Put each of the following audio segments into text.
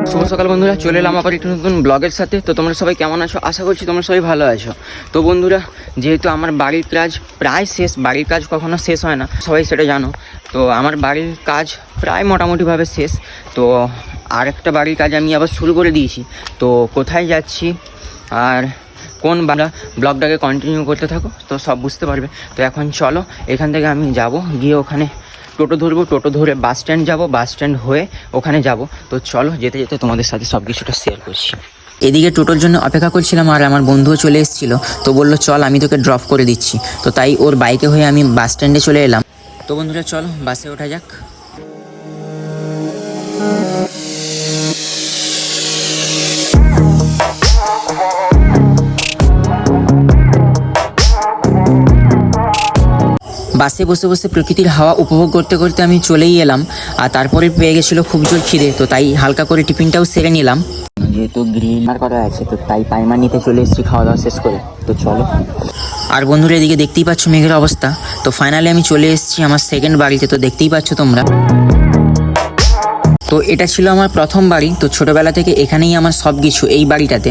শুভ সকাল বন্ধুরা, চলে এলাম আবার একটু নতুন ব্লগের সাথে। তো তোমরা সবাই কেমন আছো? আশা করছি তোমরা সবাই ভালো আছো। তো বন্ধুরা, যেহেতু আমার বাড়ির কাজ প্রায় শেষ, বাড়ির কাজ কখনো শেষ হয় না, সবাই সেটা জানো। তো আমার বাড়ির কাজ প্রায় মোটামুটিভাবে শেষ। তো আর একটা বাড়ির কাজ আমি আবার শুরু করে দিয়েছি। তো কোথায় যাচ্ছি আর কোন ব্লগটাকে কন্টিনিউ করতে থাকো, তো সব বুঝতে পারবে। তো এখন চলো, এখান থেকে আমি যাব, গিয়ে ওখানে টোটো ধরবো, টোটো ধরে বাস স্ট্যান্ড যাবো, বাস স্ট্যান্ড হয়ে ওখানে যাব। তো চলো, যেতে যেতে তোমাদের সাথে সব কিছুটা শেয়ার করছি। এদিকে টোটোর জন্য অপেক্ষা করছিলাম, আর আমার বন্ধুও চলে এসেছিলো। তো বললো চল, আমি তোকে ড্রপ করে দিচ্ছি। তো তাই ওর বাইকে হয়ে আমি বাস স্ট্যান্ডে চলে এলাম। তো বন্ধুরা চলো, বাসে ওঠা যাক। বাসে বসে বসে প্রকৃতির হাওয়া উপভোগ করতে করতে আমি চলেই এলাম। আর তারপরে পেয়ে গেছিলো খুব জোর খিদে, তো তাই হালকা করে টিফিনটাও সেরে নিলাম। যেহেতু গ্রিল করা আছে, তো তাই পাইমার নিতে চলে এসেছি খাওয়া দাওয়া শেষ করে। তো চলো। আর বন্ধুরা, এদিকে দেখতেই পাচ্ছ মেঘের অবস্থা। তো ফাইনালি আমি চলে এসেছি আমার সেকেন্ড বাড়িতে। তো দেখতেই পাচ্ছ তোমরা। তো এটা ছিল আমার প্রথম বাড়ি। তো ছোটোবেলা থেকে এখানেই আমার সব কিছু, এই বাড়িটাতে।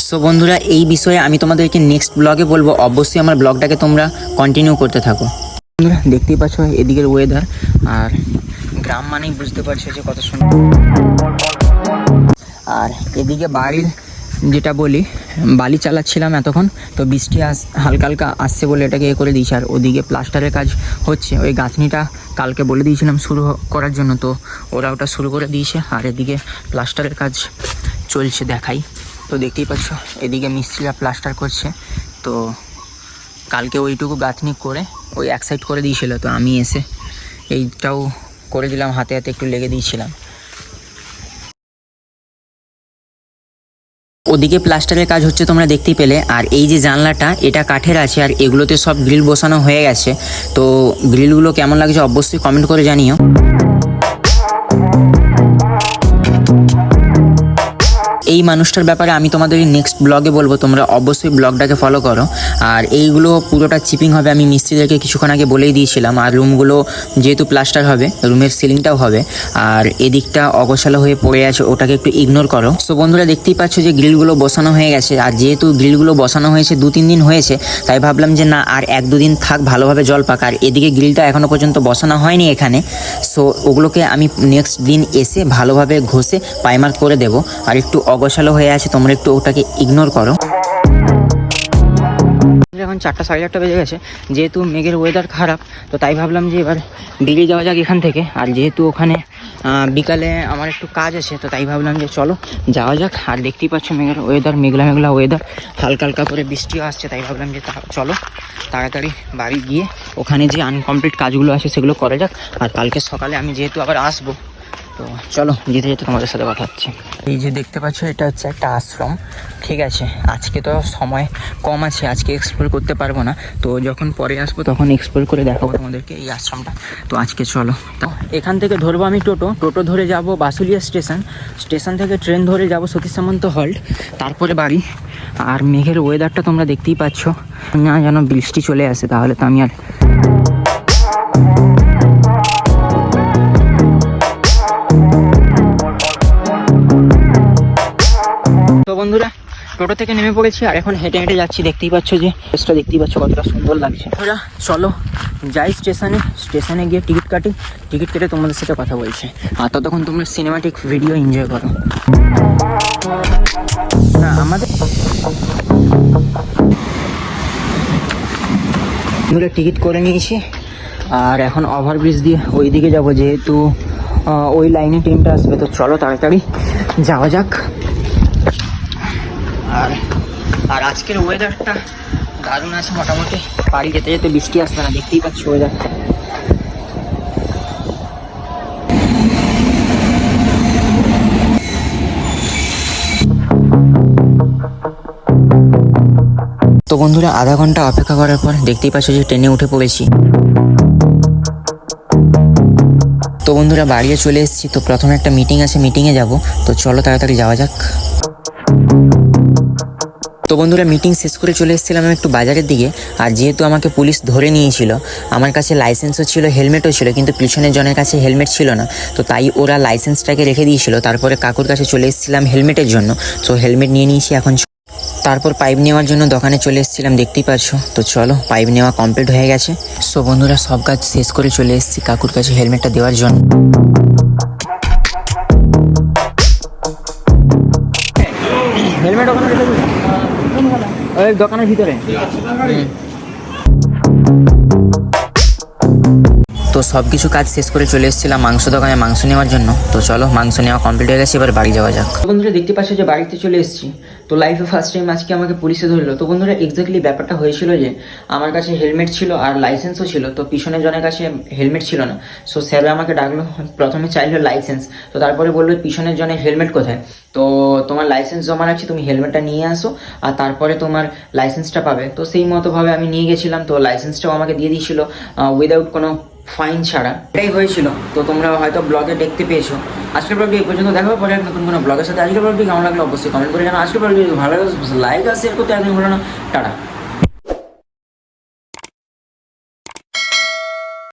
সো বন্ধুরা, এই বিষয়ে আমি তোমাদেরকে নেক্সট ব্লগে বলবো। অবশ্যই আমার ব্লগটাকে তোমরা কন্টিনিউ করতে থাকো। বন্ধুরা দেখতেই পাচ্ছ এদিকের ওয়েদার, আর গ্রাম মানেই বুঝতে পারছো যে কত সুন্দর। আর এদিকে বাড়ির যেটা বলি, বালি চালাচ্ছিলাম এতক্ষণ। তো বৃষ্টি হালকা হালকা আসছে বলে এটাকে করে দিয়েছি। আর ওদিকে প্লাস্টারের কাজ হচ্ছে, ওই গাঁথনিটা কালকে বলে দিয়েছিলাম শুরু করার জন্য, তো ওরা ওটা শুরু করে দিয়েছে। আর এদিকে প্লাস্টারের কাজ চলছে, দেখাই। তো দেখতেই পাচ্ছ এদিকে মিস্ত্রিরা প্লাস্টার করছে। তো কালকে ওইটুকু গাঁথনি করে ওই এক সাইড করে দিয়েছিল, তো আমি এসে এইটাও করে দিলাম, হাতে হাতে একটু লেগে দিয়েছিলাম। ওদিকে প্লাস্টারের কাজ হচ্ছে, তোমরা দেখতেই পেলে। আর এই যে জানলাটা, এটা কাঠের আছে, আর এগুলোতে সব গ্রিল বসানো হয়ে গেছে। তো গ্রিলগুলো কেমন লাগছে অবশ্যই কমেন্ট করে জানিও। এই মানুষটার ব্যাপারে আমি তোমাদের নেক্সট ব্লগে বলবো, তোমরা অবশ্যই ব্লগটাকে ফলো করো। আর এইগুলো পুরোটা চিপিং হবে, আমি মিস্ত্রিদেরকে কিছুক্ষণ আগে বলেই দিয়েছিলাম। আর রুমগুলো যেহেতু প্লাস্টার হবে, রুমের সিলিংটাও হবে। আর এদিকটা অগোছালো হয়ে পড়ে আছে, ওটাকে একটু ইগনোর করো। সো বন্ধুরা দেখতেই পাচ্ছ যে গ্রিলগুলো বসানো হয়ে গেছে। আর যেহেতু গ্রিলগুলো বসানো হয়েছে 2-3 দিন হয়েছে, তাই ভাবলাম যে না, আর 1-2 দিন থাক, ভালোভাবে জল পাক। আর এদিকে গ্রিলটা এখনও পর্যন্ত বসানো হয়নি এখানে। সো ওগুলোকে আমি নেক্সট দিন এসে ভালোভাবে ঘষে প্রাইমার করে দেবো। আর একটু অগোছালো হয়ে আছে, তোমরা একটু ওটাকে ইগনোর করো। এখন 4টা 4:30 বেজে গেছে। যেহেতু মেঘের ওয়েদার খারাপ, তো তাই ভাবলাম যে এবার বেরিয়ে যাওয়া যাক এখান থেকে। আর যেহেতু ওখানে বিকালে আমার একটু কাজ আছে, তো তাই ভাবলাম যে চলো যাওয়া যাক। আর দেখতেই পাচ্ছ মেঘের ওয়েদার, মেঘলা মেঘলা ওয়েদার, হালকা হালকা করে বৃষ্টিও আসছে। তাই ভাবলাম যে চলো তাড়াতাড়ি বাড়ি গিয়ে ওখানে যে আনকমপ্লিট কাজগুলো আছে সেগুলো করা যাক। আর কালকে সকালে আমি যেহেতু আবার আসবো, তো চলো যেতে যেতে তোমাদের সাথে কথা হচ্ছে। এই যে দেখতে পাচ্ছ, এটা হচ্ছে একটা আশ্রম। ঠিক আছে, আজকে তো সময় কম আছে, আজকে এক্সপ্লোর করতে পারবো না। তো যখন পরে আসবো তখন এক্সপ্লোর করে দেখাবো তোমাদেরকে এই আশ্রমটা। তো আজকে চলো। তো এখান থেকে ধরবো আমি টোটো ধরে যাব বাসুলিয়া স্টেশন থেকে ট্রেন ধরে যাব সতীশ সামন্ত হল্ট, তারপরে বাড়ি। আর মেঘের ওয়েদারটা তোমরা দেখতেই পাচ্ছ, না যেন বৃষ্টি চলে আসে, তাহলে তো আমি আর তো বন্ধুরা টোটো থেকে নেমে পড়েছি, আর এখন হেঁটে হেঁটে যাচ্ছি। দেখতেই পাচ্ছ যে প্লেসটা দেখতেই পাচ্ছ কতটা সুন্দর লাগছে। বন্ধুরা চলো যাই স্টেশনে গিয়ে টিকিট কেটে তোমাদের সাথে কথা বলছি। আর ততক্ষণ তোমরা সিনেমাটিক ভিডিও এনজয় করো। না আমাদের টিকিট করে নিয়েছি, আর এখন ওভারব্রিজ দিয়ে ওই দিকে যাবো, যেহেতু ওই লাইনে ট্রেনটা আসবে। তো চলো তাড়াতাড়ি যাওয়া যাক। আর আজকের ওয়েদারটা দারুণ আছে মোটামুটি, বাড়ি যেতে যেতে বৃষ্টি আসবে না, দেখতেই পাচ্ছি ওয়েদারটা। তো বন্ধুরা আধা ঘন্টা অপেক্ষা করার পর দেখতেই পাচ্ছ যে ট্রেনে উঠে পড়েছি। তো বন্ধুরা বাড়িও চলে এসেছি। তো প্রথমে একটা মিটিং আছে, মিটিংয়ে যাব। তো চলো তাড়াতাড়ি যাওয়া যাক। তো বন্ধুরা মিটিং শেষ করে চলে এসেছিলাম আমি একটু বাজারের দিকে। আর যেহেতু আমাকে পুলিশ ধরে নিয়েছিল, আমার কাছে লাইসেন্সও ছিল, হেলমেটও ছিল, কিন্তু পিছনের জনের কাছে হেলমেট ছিল না, তো তাই ওরা লাইসেন্সটাকে রেখে দিয়েছিল। তারপরে কাকুর কাছে চলে এসেছিলাম হেলমেটের জন্য, তো হেলমেট নিয়ে নিয়েছি এখন। তারপর পাইপ নেওয়ার জন্য দোকানে চলে এসেছিলাম, দেখতেই পাচ্ছো। তো চলো, পাইপ নেওয়া কমপ্লিট হয়ে গেছে। সো বন্ধুরা সব কাজ শেষ করে চলে এসেছি কাকুর কাছে হেলমেটটা দেওয়ার জন্য। হেলমেট ওখানে রেখে দিন, ওই দোকানের ভিতরে। তো সব কিছু কাজ শেষ করে চলে এসেছিলাম মাংস দোকানে মাংস নেওয়ার জন্য। তো চলো, মাংস নেওয়া কমপ্লিট হয়ে গেছে, এবার বাড়ি যাওয়া যাক। বন্ধুরা দেখতে পাচ্ছ যে বাড়িতে চলে এসেছি। তো লাইফে ফার্স্ট টাইম আজকে আমাকে পুলিশে ধরলো। তো বন্ধুরা এক্স্যাক্টলি ব্যাপারটা হয়েছিল যে আমার কাছে হেলমেট ছিল আর লাইসেন্সও ছিল, তো পিছনের জনের কাছে হেলমেট ছিল না। সো স্যার আমাকে ডাকলো, প্রথমে চাইলো লাইসেন্স, তো তারপরে বললো পিছনের জনের হেলমেট কোথায়, তো তোমার লাইসেন্স জমা রাখছি, তুমি হেলমেটটা নিয়ে আসো আর তারপরে তোমার লাইসেন্সটা পাবে। তো সেই মতোভাবে আমি নিয়ে গেছিলাম, তো লাইসেন্সটাও আমাকে দিয়ে দিয়েছিল উইদাউট কোনো ফাইন ছাড়া। এটাই হয়েছিল। তো তোমরা হয়তো ব্লগে দেখতে পেয়েছো। আজকের ব্লগটি এই পর্যন্ত, দেখা হবে পরে এক নতুন কোনো ব্লগের সাথে। আজকের ব্লগটি কেমন লাগলো অবশ্যই কমেন্ট করে জানাও। আজকের ব্লগটি ভালো লাগে লাইক আর শেয়ার করতে একদম ভুলো না। টাটা।